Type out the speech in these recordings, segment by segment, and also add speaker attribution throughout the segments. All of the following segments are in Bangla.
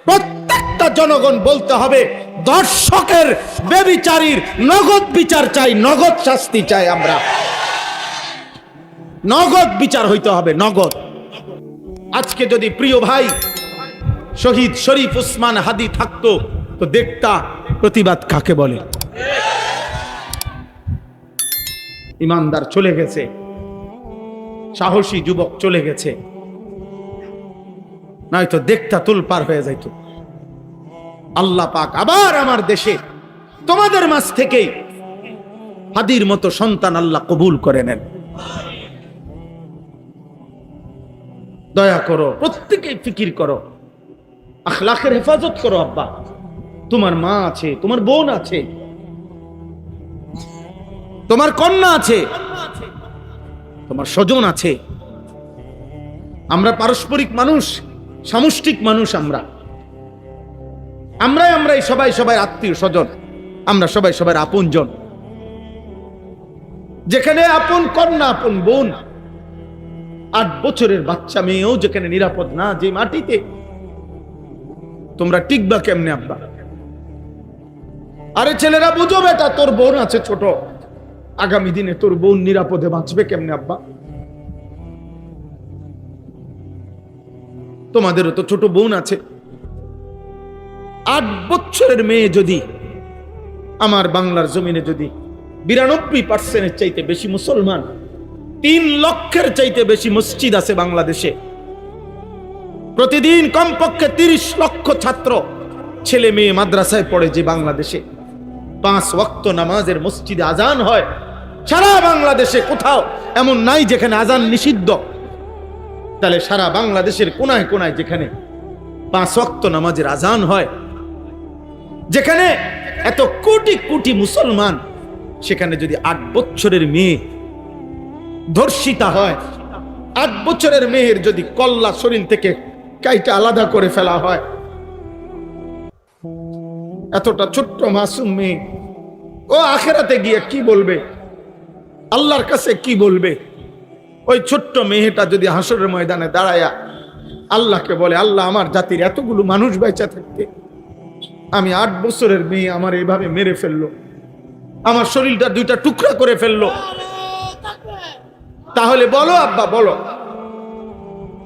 Speaker 1: প্রত্যেকটা জনগণ বলতে হবে, দর্শকের বেবিচারীর নগদ বিচার চাই, নগদ শাস্তি চাই। আমরা নগদ বিচার হইতে হবে, নগদ। আজকে যদি প্রিয় ভাই শহীদ শরীফ উসমান হাদি থাকতো তো দেখতা প্রতিবাদ কাকে বলে। ইমানদার চলে গেছে, সাহসী যুবক চলে গেছে, নয়তো দেখতা তুলপার হয়ে যাইত। আল্লাহ পাক আবার আমার দেশে তোমাদের মাঝ থেকে হাদির মতো সন্তান আল্লাহ কবুল করে নেন। দয়া করো, প্রত্যেকেই ফিকির করো, আখলাকের হেফাজত করো। আব্বা, তোমার মা আছে, তোমার বোন আছে, তোমার কন্যা আছে, তোমার স্বজন আছে। আমরা পারস্পরিক মানুষ, সামষ্টিক মানুষ। আমরাই সবাই সবাই আত্মীয় স্বজন, আমরা সবাই সবার আপনজন। যেখানে আপন কন্যা, আপন বোন, 8 বছরের বাচ্চা মেয়েও যেখানে নিরাপদ না, যে মাটিতে, তোমরা টিকবা কেমনে আব্বা? আরে ছেলেরা বুঝো বেটা, তোর বোন আছে ছোট, আগামী দিনে তোর বোন নিরাপদে বাঁচবে কেমনে আব্বা? তোমাদেরও তো ছোট বোন আছে। 8 বছরের মেয়ে যদি আমার বাংলার জমিনে যদি 92% চাইতে বেশি মুসলমান, 3 লক্ষের চাইতে বেশি মসজিদ আছে বাংলাদেশে, প্রতিদিন কমপক্ষে 30 লক্ষ ছাত্র ছেলে মেয়ে মাদ্রাসায় পড়ে, যে বাংলাদেশে 5 ওয়াক্ত নামাজের মসজিদে আজান হয়। সারা বাংলাদেশে কোথাও এমন নাই যেখানে আজান নিষিদ্ধ। তাহলে সারা বাংলাদেশের কোনায় কোনায় যেখানে 5 ওয়াক্ত নামাজের আজান হয়, যেখানে এত কোটি কোটি মুসলমান, সেখানে যদি 8 বছরের মেয়ে ধর্ষিতা হয়, 8 বছরের মেয়ের যদি কল্লা শরীর থেকে কাইটা আলাদা করে ফেলা হয়, এতটা ছোট্ট মাসুম মেয়ে, ও আখেরাতে গিয়ে কি বলবে, আল্লাহর কাছে কি বলবে? ওই ছোট্ট মেয়েটা যদি হাসরের ময়দানে দাঁড়ায়া আল্লাহকে বলে, আল্লাহ আমার জাতির এতগুলো মানুষ বেঁচে থাকতে আমি 8 বছরের মেয়ে আমার এইভাবে মেরে ফেললো, আমার শরীরটা 2টা টুকরা করে ফেললো, তাহলে বলো আব্বা, বলো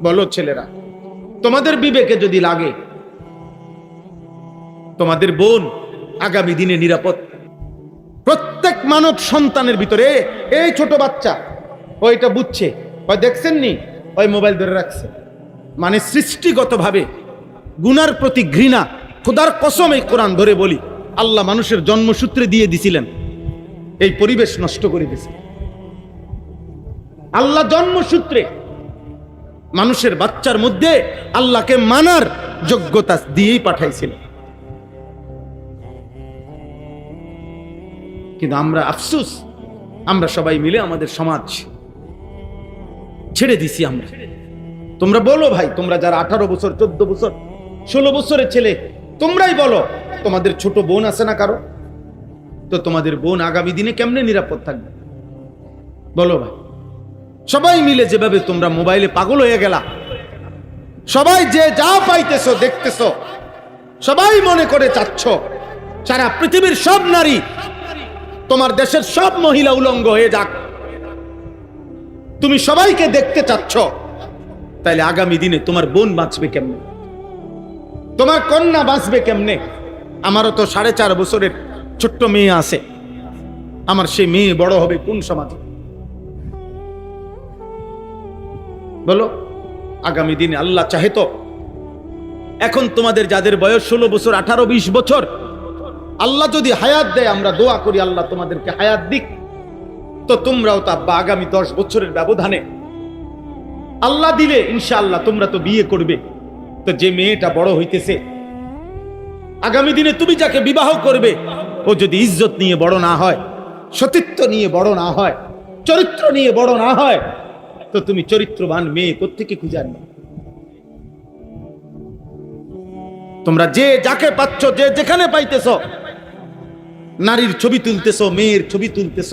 Speaker 1: বলো ছেলেরা, তোমাদের বিবেকে যদি লাগে তোমাদের বোন আগামী দিনে নিরাপদ? প্রত্যেক মানব সন্তানের ভিতরে এই ছোট বাচ্চা ওইটা বুঝছে, ওই দেখছেননি, ওই মোবাইল ধরে রাখছে, মানে সৃষ্টিগতভাবে গুনার প্রতি ঘৃণা। খোদার কসম, এই কোরআন ধরে বলি, আল্লাহ মানুষের জন্মসূত্রে দিয়ে দিছিলেন, এই পরিবেশ নষ্ট করে দিয়েছে। আল্লাহ জন্মসূত্রে মানুষের বাচ্চার মধ্যে আল্লাহকে মানার যোগ্যতা দিয়েই পাঠাইছিলেন। কিন্তু আমরা আফসোস, আমরা সবাই মিলে আমাদের সমাজ ছেড়ে দিছি আমরা। তোমরা বলো ভাই, তোমরা যারা 18 বছর, 14 বছর, 16 বছরের ছেলে, তোমরাই বলো, তোমাদের ছোট বোন আছে না কারো? তো তোমাদের বোন আগামী দিনে কেমনে নিরাপদ থাকবে বলো ভাই? সবাই মিলে যেভাবে তোমরা মোবাইলে পাগল হয়ে গেলা, সবাই যে যা পাইতেছো দেখতেছো, সবাই মনে করে চাচ্ছ সারা পৃথিবীর সব নারী, তোমার দেশের সব মহিলা উলঙ্গ হয়ে যাক, তুমি সবাইকে দেখতে চাচ্ছ। তাইলে আগামী দিনে তোমার বোন বাঁচবে কেমনে? তোমার কন্যা বাঁচবে কেমনে? আমারও তো 4.5 বছরের ছোট্ট মেয়ে আছে, আমার সেই মেয়ে বড় হবে কোন সমাজে বলো? আগামী দিনে আল্লাহ চাহে তো, এখন তোমাদের যাদের বয়স 16 বছর, 18, 20 বছর, আল্লাহ যদি হায়াত দেয়, আমরা দোয়া করি আল্লাহ তোমাদেরকে হায়াত দিক, তো তোমরাও তো আব্বা আগামী 10 বছরের ব্যবধানে আল্লাহ দিলে ইনশাআল্লাহ তোমরা তো বিয়ে করবে। তো যে মেয়েটা বড় হইতেছে, আগামী দিনে তুমি যাকে বিবাহ করবে, ও যদি ইজ্জত নিয়ে বড় না হয়, সতীত্ব নিয়ে বড় না হয়, চরিত্র নিয়ে বড় না হয়, তো তুমি চরিত্রবান মেয়ে কোত্থেকে খুঁজে আনবে? তোমরা যে যাকে পাচ্ছ, যে যেখানে পাইতেছ, নারীর ছবি তুলতেছ, মেয়ের ছবি তুলতেছ,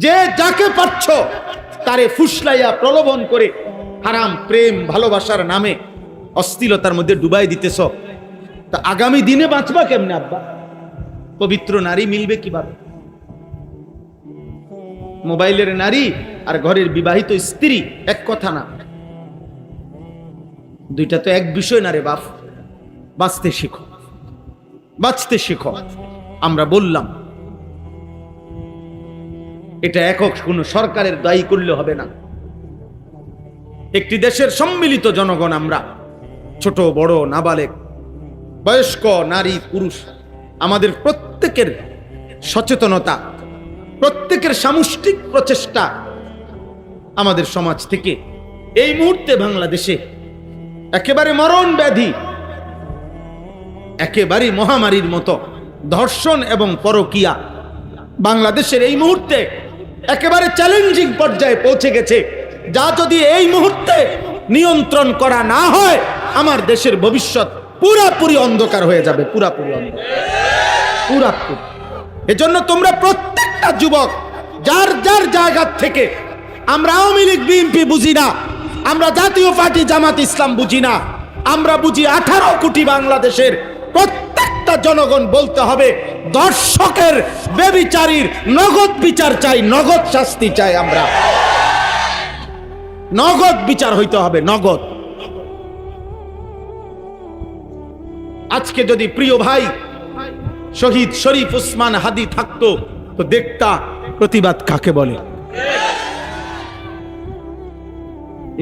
Speaker 1: যে যাকে পাচ্ছ তারে ফুসলাইয়া প্রলোভন করে হারাম প্রেম ভালোবাসার নামে অশ্লীলতার মধ্যে ডুবাই দিতেছ। তা আগামী দিনে বাঁচবা কেমনে আব্বা? পবিত্র নারী মিলবে কিভাবে? মোবাইলের নারী আর ঘরের বিবাহিত স্ত্রী এক কথা না, দুইটা তো এক বিষয় না রে বাপ। বাঁচতে শিখো, বাঁচতে শিখো। আমরা বললাম এটা একক কোনো সরকারের দায়ী করলে হবে না। একটি দেশের সম্মিলিত জনগণ আমরা, ছোট বড় নাবালেগ বয়স্ক নারী পুরুষ, আমাদের প্রত্যেকের সচেতনতা, প্রত্যেকের সামষ্টিক প্রচেষ্টা আমাদের সমাজ থেকে এই মুহূর্তে বাংলাদেশে একেবারে মরণ ব্যাধি, একেবারে মহামারীর মতো ধর্ষণ এবং পরকীয়া বাংলাদেশের এই মুহূর্তে একেবারে চ্যালেঞ্জিং পর্যায়ে পৌঁছে গেছে, যা যদি এই মুহূর্তে নিয়ন্ত্রণ করা না হয় আমার দেশের ভবিষ্যৎ পুরাপুরি অন্ধকার হয়ে যাবে, পুরাপুরি অন্ধকার, পুরাপুরি। এজন্য তোমরা প্রত্যেকটা যুবক যার যার জায়গা থেকে, আমরা আওয়ামী লীগ বিএনপি বুঝি না, আমরা জাতীয় পার্টি জামাত ইসলাম বুঝি না, আমরা বুঝি 18 কোটি বাংলাদেশের প্রত্যেকটা জনগণ বলতে হবে দর্শকের বেবিচারীর নগদ বিচার চাই, নগদ শাস্তি চাই। আমরা নগদ বিচার হইতে হবে, নগদ। আজকে যদি প্রিয় ভাই শহীদ শরীফ উসমান হাদি থাকতো তো দেখতা প্রতিবাদ কাকে বলে।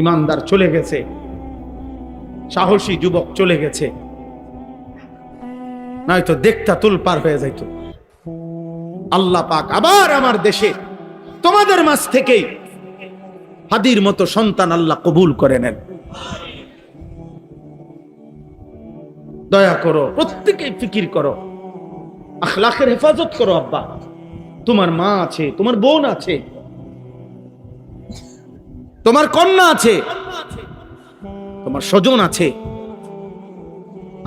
Speaker 1: ইমানদার চলে গেছে, সাহসী যুবক চলে গেছে, নয়তো দেখতা তুলপার হয়ে যাইত। আল্লাহ পাক আবার আমার দেশে তোমাদের মাঝ থেকেই হাদির মতো সন্তান আল্লাহ কবুল করে নেন। দয়া করো, প্রত্যেকেই ফিকির করো, আখলাকের হেফাজত করো। আব্বা, তোমার মা আছে, তোমার বোন আছে, তোমার কন্যা আছে, তোমার স্বজন আছে।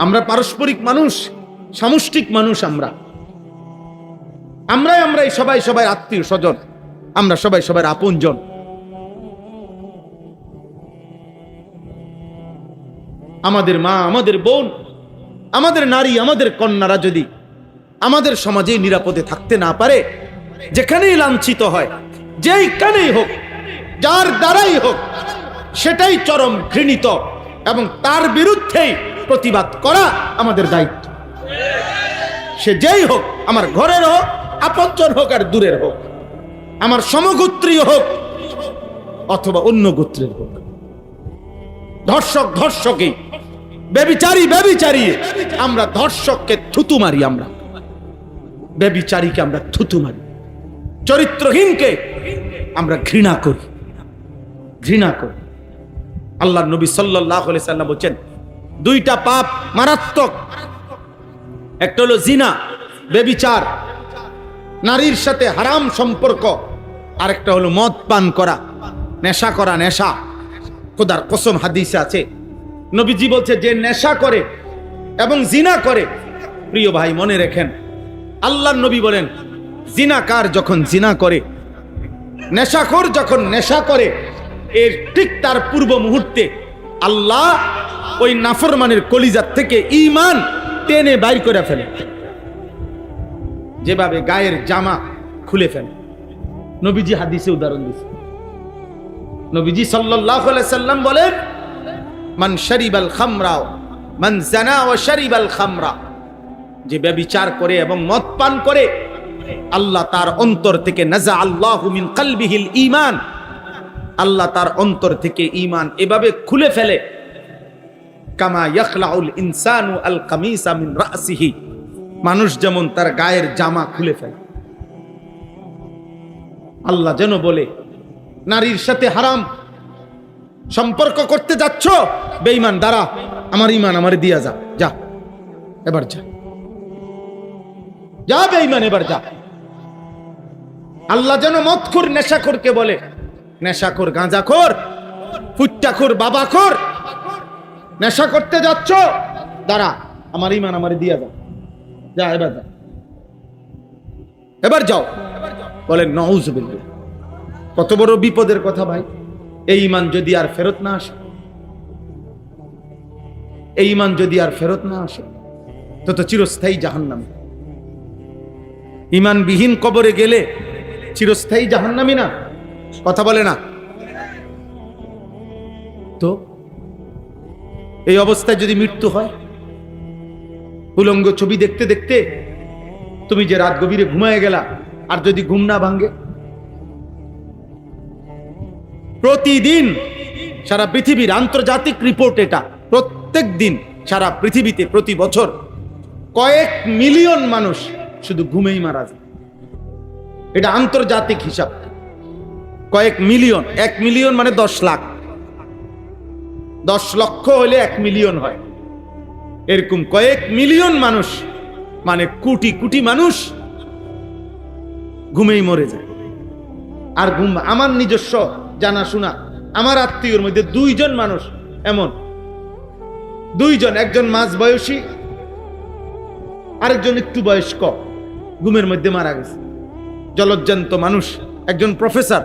Speaker 1: আমরা পারস্পরিক মানুষ, সামষ্টিক মানুষ। আমরাই সবাই সবাই আত্মীয় স্বজন, আমরা সবাই সবার আপনজন। আমাদের মা, আমাদের বোন, আমাদের নারী, আমাদের কন্যারা যদি আমাদের সমাজে নিরাপদে থাকতে না পারে, যেখানেই লাঞ্ছিত হয়, যেইখানেই হোক, যার দ্বারাই হোক, সেটাই চরম ঘৃণিত এবং তার বিরুদ্ধেই প্রতিবাদ করা আমাদের দায়িত্ব। সে যেই হোক, আমার ঘরের হোক, আপনজন হোক আর দূরের হোক, আমার সমগোত্রীয় হোক অথবা অন্য গোত্রের হোক। ধর্ষক ধর্ষকই, ব্যভিচারী ব্যভিচারী, আমরা ধর্ষককে থুতু মারি, আমরা ব্যভিচারীকে আমরা থুতু মারি, চরিত্রহীনকে আমরা ঘৃণা করি, ঘৃণা করি। আল্লাহর নবী সাল্লাল্লাহু আলাইহি সাল্লাম বলেন দুইটা পাপ মারাত্মক, একটা হলো জিনা, ব্যভিচার, নারীর সাথে হারাম সম্পর্ক, আর একটা হলো মদ পান করা, নেশা করা, নেশা। খোদার কসম হাদিসে আছে, নবীজি বলছে যে নেশা করে এবং জিনা করে, প্রিয় ভাই মনে রাখেন, আল্লাহর নবী বলেন জিনাকার যখন জিনা করে, নেশাখোর যখন নেশা করে, এর ঠিক তার পূর্ব মুহূর্তে আল্লাহ ওই নাফরমানের কলিজার থেকে ঈমান টেনে বাইর করে ফেলে, যেভাবে গায়ের জামা খুলে ফেলে। নবীজি হাদিসে উদাহরণ দিয়েছে। নবীজি সাল্লাল্লাহু আলাইহি সাল্লাম বলেন মান শারিবাল খামরা মান জানা ওয়া শারিবাল খামরা, যে ব্যভিচার করে এবং মদ পান করে, আল্লাহ তার অন্তর থেকে নাজা আল্লাহু মিন কলবিহিল ঈমান, আল্লাহ তার অন্তর থেকে ঈমান এভাবে খুলে ফেলে, কামা ইয়াখলাউল ইনসানু আল কামিসা মিন রাসিহি, মানুষ যেমন তার গায়ের জামা খুলে ফেলে। আল্লাহ যেন বলে নারীর সাথে হারাম সম্পর্ক করতে যাচ্ছ, বেঈমান, দাঁড়া, আমার ঈমান আমারে দিয়া যা, যা এবার যা, যা বেঈমান এবার যা। আল্লাহ যেন মদখোর নেশাখোরকে বলে, নেশাখোর, গাঁজাখোর, ফুট্টাখোর, বাবাখোর, নেশা করতে যাচ্ছ, দাঁড়া, আমার ঈমান আমারে দিয়া যা, যা এবার যা, এবার যাও। বলেন নাউযুবিল্লাহ। কত বড় বিপদের কথা ভাই। এই ঈমান যদি আর ফেরত না আসে, এই ঈমান যদি আর ফেরত না আসে, তত চিরস্থায়ী জাহান্নামী। ঈমানবিহীন কবরে গেলে চিরস্থায়ী জাহান্নামী না? কথা বলে না তো? এই অবস্থায় যদি মৃত্যু হয়, উলঙ্গ ছবি দেখতে দেখতে তুমি যে রাত গভীরে ঘুমায় গেলা, আর যদি ঘুম না ভাঙ্গে? প্রতিদিন সারা পৃথিবীর আন্তর্জাতিক রিপোর্ট এটা, প্রত্যেক দিন সারা পৃথিবীতে প্রতি বছর কয়েক মিলিয়ন মানুষ শুধু ঘুমেই মারা যায়। এটা আন্তর্জাতিক হিসাব। কয়েক মিলিয়ন, 1 মিলিয়ন মানে 10 লাখ, 10 লক্ষ হলে 1 মিলিয়ন হয়। এরকম কয়েক মিলিয়ন মানুষ মানে কোটি কোটি মানুষ ঘুমেই মরে যায়। আর ঘুম, আমার নিজস্ব জানাশোনা আমার আত্মীয়র মধ্যে 2 জন মানুষ এমন, 2 জন, একজন মাঝ বয়সী, আরেকজন একটু বয়স্ক, ঘুমের মধ্যে মারা গেছে। জলজ্জান্ত মানুষ, একজন প্রফেসর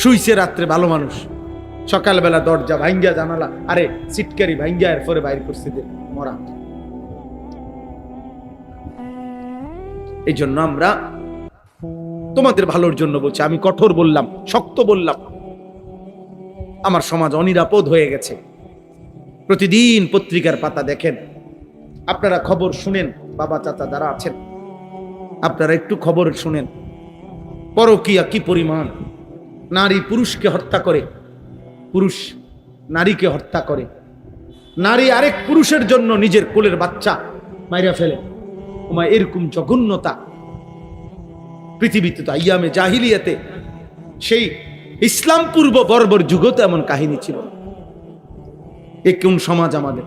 Speaker 1: শুইছে রাত্রে, ভালো মানুষ, সকালবেলা দরজা ভাঙ্গা, জানালা আরে সিটকারি ভাঙ্গা এরপরে বাইর করছে যে মরা। এই জন্য আমরা তোমাদের ভালোর জন্য বলছি, আমি কঠোর বললাম, শক্ত বললাম। আমার সমাজ অনিরাপদ হয়ে গেছে। প্রতিদিন পত্রিকার পাতা দেখেন, আপনারা খবর শুনেন, বাবা চাচা যারা আছেন আপনারা একটু খবর শুনেন, পরকীয়া কি পরিমাণ। নারী পুরুষকে হত্যা করে, পুরুষ নারীকে হত্যা করে, নারী আরেক পুরুষের জন্য নিজের কোলের বাচ্চা মাইরা ফেলে। ওমা, এরকম জঘন্যতা পৃথিবীতে তো আইয়ামে জাহিলিয়াতে, সেই ইসলাম পূর্ব বর্বর যুগতে এমন কাহিনী ছিল। এ কোন সমাজ আমাদের?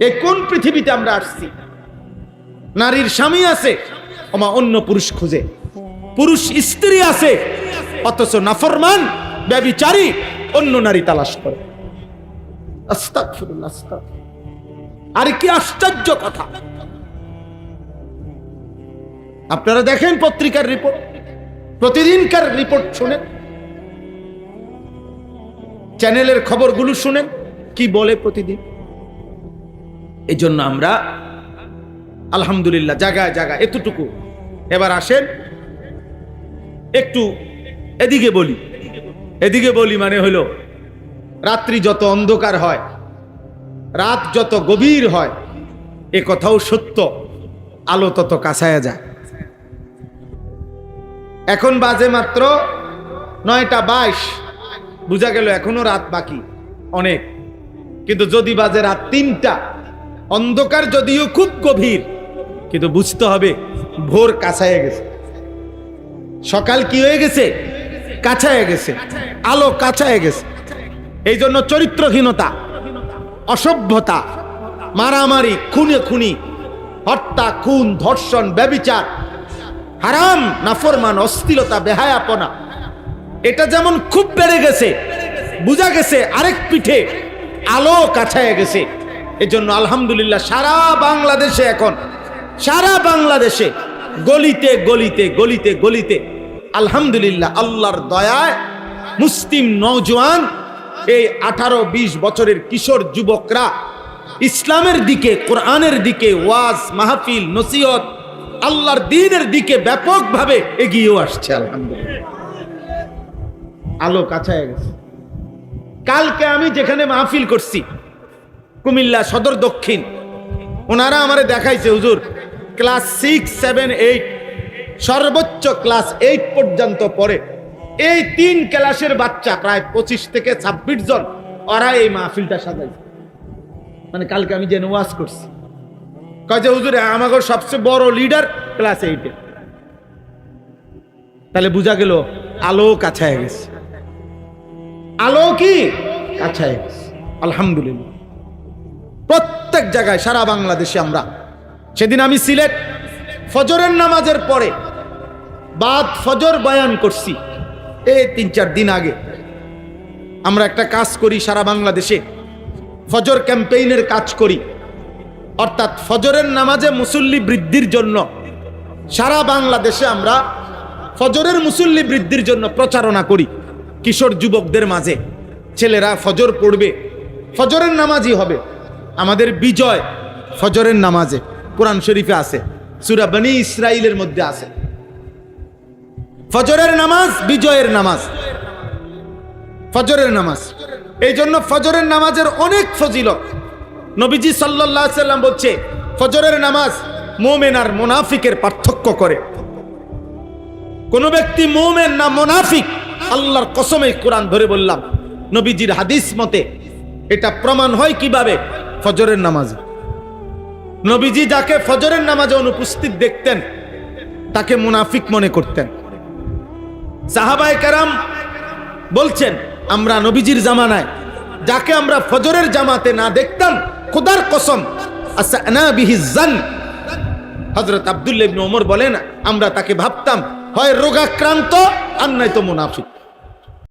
Speaker 1: এ কোন পৃথিবীতে আমরা আসছি? নারীর স্বামী আছে, ওমা অন্য পুরুষ খুঁজে, পুরুষ স্ত্রী আছে, অথচ নাফরমান ব্যভিচারী অন্য নারী তালাশ করে। আস্তাগফিরুল্লাহ, আস্তাগফিরুল্লাহ। আর কি আশ্চর্য কথা! আপনারা দেখেন পত্রিকার রিপোর্ট, প্রতিদিনকার রিপোর্ট শুনেন, চ্যানেলের খবরগুলো শুনেন, কি বলে প্রতিদিন। এই জন্য আমরা আলহামদুলিল্লাহ জায়গায় জায়গায় এতটুকু। এবার আসেন একটু এদিকে বলি মানে হলো, রাত্রি যত অন্ধকার হয়, রাত যত গভীর হয়, এ কথাও সত্য, আলো তত কাছায়া যায়। এখন বাজে মাত্র 9:22, বুঝা গেল এখনো রাত বাকি অনেক। কিন্তু যদি বাজে রাত 3টা, অন্ধকার যদিও খুব গভীর, কিন্তু বুঝতে হবে ভোর কাছায় গেছে, সকাল কি হয়ে গেছে, কাছায় গেছে, আলো কাছায় গেছে। এই জন্য চরিত্রহীনতা, অসভ্যতা, মারামারি, খুনি, হত্যা, খুন, ধর্ষণ, ব্যভিচার, হারাম, নাফরমান, অশ্লীলতা, বেহায়াপনা, এটা যেমন খুব বেড়ে গেছে, বুঝা গেছে আরেক পিঠে আলো কাছায় গেছে। এজন্য আলহামদুলিল্লাহ সারা বাংলাদেশে এখন, সারা বাংলাদেশে গলিতে গলিতে গলিতে গলিতে আলহামদুলিল্লাহ আল্লাহর দয়ায় মুসলিম নওজোয়ান, এই 18-20 বছরের কিশোর যুবকরা ইসলামের দিকে, কোরআনের দিকে, ওয়াজ মাহফিল, নসিহত, আল্লাহর দ্বীনের দিকে ব্যাপকভাবে এগিয়েও আসছে। আলহামদুলিল্লাহ আলো কাছায় গেছে। কালকে আমি যেখানে মাহফিল করছি কুমিল্লা সদর দক্ষিণ, ওনারা আমারে দেখাইছে, হুজুর ক্লাস 6, 7, 8, সর্বোচ্চ ক্লাস 8 পর্যন্ত পড়ে এই 3 ক্লাসের বাচ্চা প্রায় 25 থেকে 26 জন, ওরা এই মাহফিলটা সাজাইছে। মানে কালকে আমি যে ওয়াজ করছি, কয় যে হুজুর আমাকে সবচেয়ে বড় লিডার ক্লাস 8-এ। তাহলে বুঝা গেল আলো কাছায় গেছে, আলো কি কাছায় গেছে। আলহামদুলিল্লাহ প্রত্যেক জায়গায় সারা বাংলাদেশে আমরা, সেদিন আমি সিলেট ফজরের নামাজের পরে বাদ ফজর বয়ান করছি, এই 3-4 দিন আগে। আমরা একটা কাজ করি সারা বাংলাদেশে, ফজর ক্যাম্পেইনের কাজ করি, অর্থাৎ ফজরের নামাজে মুসল্লি বৃদ্ধির জন্য সারা বাংলাদেশে আমরা ফজরের মুসল্লি বৃদ্ধির জন্য প্রচারণা করি। কিশোর যুবকদের মাঝে ছেলেরা ফজর পড়বে, ফজরের নামাজই হবে। আমাদের বিজয় ফজরের নামাজে, কোরআন শরীফে আছে, সূরা বনী ইসরাইলের মধ্যে আছে। ফজরের নামাজ বিজয়ের নামাজ, ফজরের নামাজ। এই জন্য ফজরের নামাজের অনেক ফজিলত। নবীজি সাল্লাল্লাহু আলাইহি সাল্লাম বলছে ফজরের নামাজ মুমিন আর মুনাফিকের পার্থক্য করে। কোন ব্যক্তি মুমিন না মুনাফিক, আল্লাহর কসমে কোরআন ধরে বললাম, নবীজির হাদিস মতে এটা প্রমাণ হয় কিভাবে? ফজরের নামাজে। নবীজি যাকে ফজরের নামাজে অনুপস্থিত দেখতেন তাকে মুনাফিক মনে করতেন। সাহাবায়ে কেরাম বলছেন, আমরা নবীজির জামানায় যাকে আমরা ফজরের জামাতে না দেখতাম, খোদার কসম আসানা বিহি জান, হযরত আব্দুল্লাহ ইবনে ওমর বলেন, আমরা তাকে ভাবতাম হয় রোগাক্রান্ত আর নয়তো মুনাফিক।